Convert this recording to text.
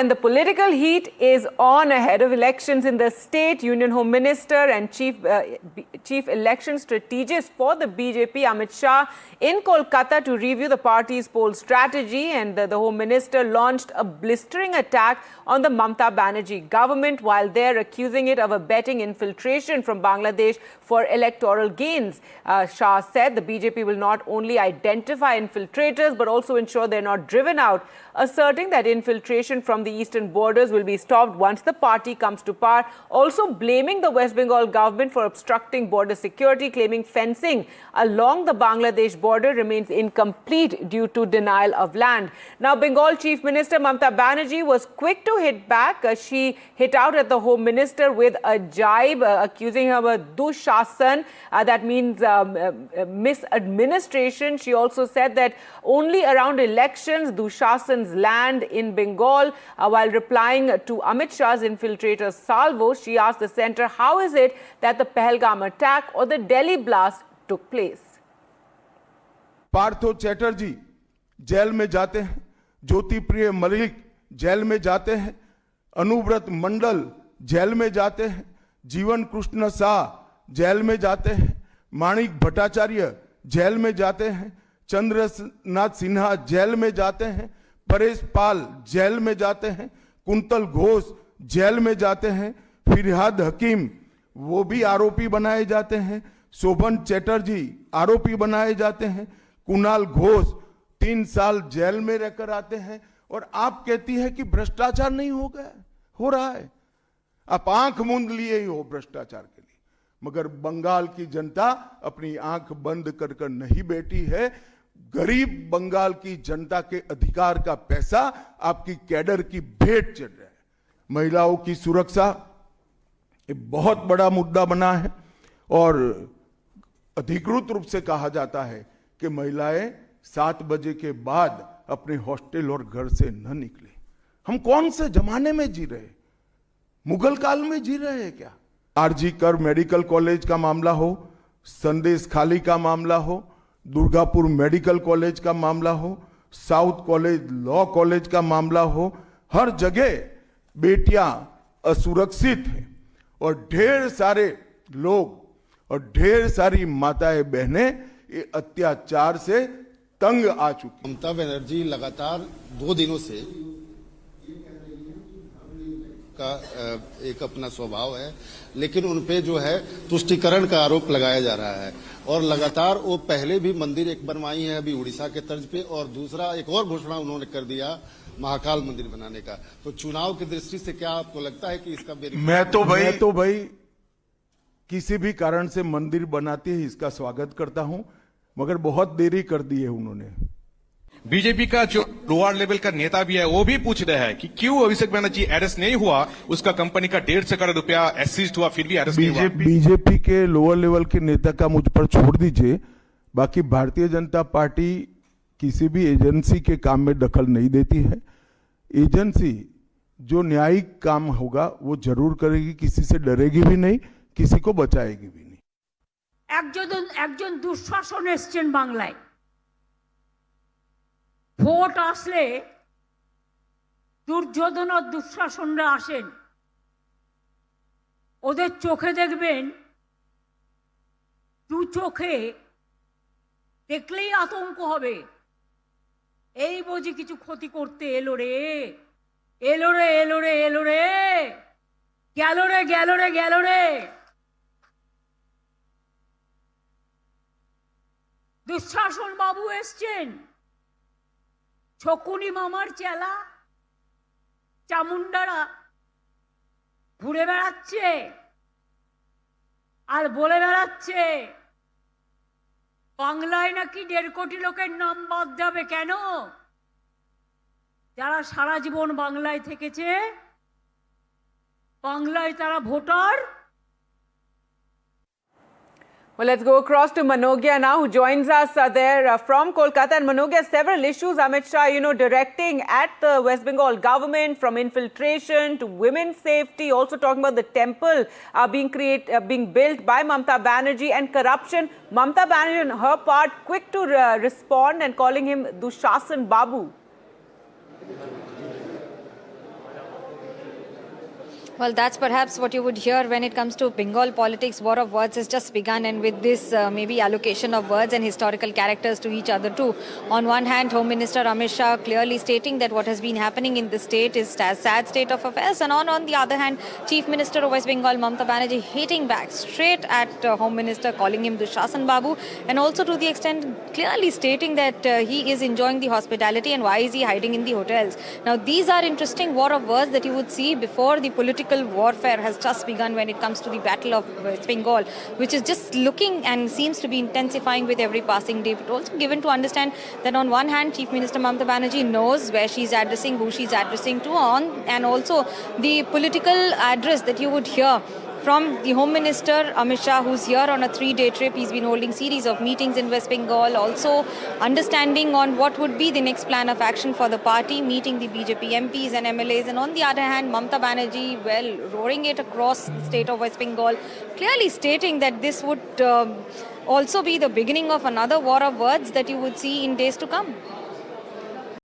And the political heat is on ahead of elections in the state. Union Home Minister and Chief Election Strategist for the BJP, Amit Shah, in Kolkata to review the party's poll strategy. And the Home Minister launched a blistering attack on the Mamata Banerjee government while they're accusing it of abetting infiltration from Bangladesh for electoral gains. Shah said the BJP will not only identify infiltrators but also ensure they're not driven out, asserting that infiltration from the eastern borders will be stopped once the party comes to power, also blaming the West Bengal government for obstructing border security, claiming fencing along the Bangladesh border remains incomplete due to denial of land. Now, Bengal Chief Minister Mamata Banerjee was quick to hit back. She hit out at the Home Minister with a jibe, accusing her of dushasan, that means misadministration. She also said that only around elections, dushasan's land in Bengal. While replying to Amit Shah's infiltrator salvo, she asked the centre, how is it that the Pahalgam attack or the Delhi blast took place? Partho Chatterjee jail में जाते हैं, ज्योति प्रिय Malik jail में जाते हैं, अनुव्रत मंडल jail में जाते हैं, जीवन कृष्ण शाह जेल में जाते हैं, माणिक भट्टाचार्य जेल में जाते हैं, चंद्रनाथ सिन्हा जेल में जाते हैं, परेश पाल जेल में जाते हैं, कुंतल घोष जेल में जाते हैं, फिरहाद हकीम वो भी आरोपी बनाए जाते हैं, शोभन चैटर्जी आरोपी बनाए जाते हैं, कुणाल घोष 3 साल जेल में रहकर आते हैं और आप कहती है कि भ्रष्टाचार नहीं हो गया, हो रहा है। आप आंख मूंद लिए ही हो भ्रष्टाचार के लिए, मगर बंगाल की जनता अपनी आंख बंद कर कर नहीं बैठी है। गरीब बंगाल की जनता के अधिकार का पैसा आपकी कैडर की भेंट चढ़ रहा है। महिलाओं की सुरक्षा एक बहुत बड़ा मुद्दा बना है और अधिकृत रूप से कहा जाता है कि महिलाएं 7 बजे के बाद अपने हॉस्टल और घर से न निकले। हम कौन से जमाने में जी रहे, मुगल काल में जी रहे हैं क्या? आरजी कर मेडिकल कॉलेज का मामला हो, संदेश खाली का मामला हो, दुर्गापुर मेडिकल कॉलेज का मामला हो, साउथ कॉलेज लॉ कॉलेज का मामला हो, हर जगह बेटियां असुरक्षित हैं और ढेर सारे लोग और ढेर सारी माताएं बहनें ये अत्याचार से तंग आ चुकी। ममता बनर्जी लगातार 2 दिनों से का एक अपना स्वभाव है, लेकिन उनपे जो है तुष्टीकरण का आरोप लगाया जा रहा है और लगातार वो पहले भी मंदिर एक बनवाई है अभी उड़ीसा के तर्ज पे, और दूसरा एक और घोषणा उन्होंने कर दिया महाकाल मंदिर बनाने का। तो चुनाव की दृष्टि से क्या आपको लगता है कि इसका मैं तो भाई किसी भी कारण से मंदिर बनाती है इसका स्वागत करता हूं, मगर बहुत देरी कर दी है उन्होंने। बीजेपी का जो लोअर लेवल का नेता भी है वो भी पूछ रहे हैं कि क्यों अभिषेक बनर्जी अरेस्ट नहीं हुआ, उसका कंपनी का 150 करोड़ रुपया एसीज हुआ फिर भी अरेस्ट नहीं हुआ। बीजेपी के लोअर लेवल के नेता का मुझ पर छोड़ दीजिए, बाकी भारतीय जनता पार्टी किसी भी एजेंसी के काम में दखल नहीं देती है। एजेंसी जो न्यायिक काम होगा वो जरूर करेगी, किसी से डरेगी भी नहीं, किसी को बचाएगी भी नहीं। একজন দুঃশাসন এসছেন বাংলায়, ভোট আসলে দুর্যোধন আর দুঃশাসনরা আসেন, ওদের চোখে দেখবেন, দু চোখে দেখলেই আতঙ্ক হবে, এই বুঝি কিছু ক্ষতি করতে এলো রে, এলো রে, এলো রে, এলো রে, গেল রে, গেল রে, গেল রে। দুঃশাসন বাবু এসছেন, শকুনি মামার চেলা চামুন্ডারা ঘুরে বেড়াচ্ছে আর বলে বেড়াচ্ছে বাংলায় নাকি 1.5 কোটি লোকের নাম বাদ যাবে। কেন? যারা সারা জীবন বাংলায় থেকেছে, বাংলায় তারা voter. Well, let's go across to Manogia now, who joins us there from Kolkata. And Manogia, several issues, Amit Shah, directing at the West Bengal government, from infiltration to women's safety, also talking about the temple being built by Mamata Banerjee, and corruption. Mamata Banerjee, on her part, quick to respond and calling him Dushasan Babu. Well, that's perhaps what you would hear when it comes to Bengal politics. War of words has just begun, and with this maybe allocation of words and historical characters to each other too. On one hand, Home Minister Amit Shah clearly stating that what has been happening in the state is a sad state of affairs, and on the other hand, Chief Minister of West Bengal, Mamata Banerjee, hitting back straight at Home Minister, calling him Dushasan Babu, and also to the extent clearly stating that he is enjoying the hospitality and why is he hiding in the hotels. Now, these are interesting war of words that you would see before the political warfare has just begun when it comes to the Battle of West Bengal, which is just looking and seems to be intensifying with every passing day. But also given to understand that on one hand, Chief Minister Mamata Banerjee knows where she's addressing, who she's addressing to and also the political address that you would hear from the Home Minister Amit Shah, who's here on a 3-day trip. He's been holding series of meetings in West Bengal, also understanding on what would be the next plan of action for the party, meeting the BJP MPs and MLAs. And on the other hand, Mamata Banerjee, well, roaring it across the state of West Bengal, clearly stating that this would also be the beginning of another war of words that you would see in days to come.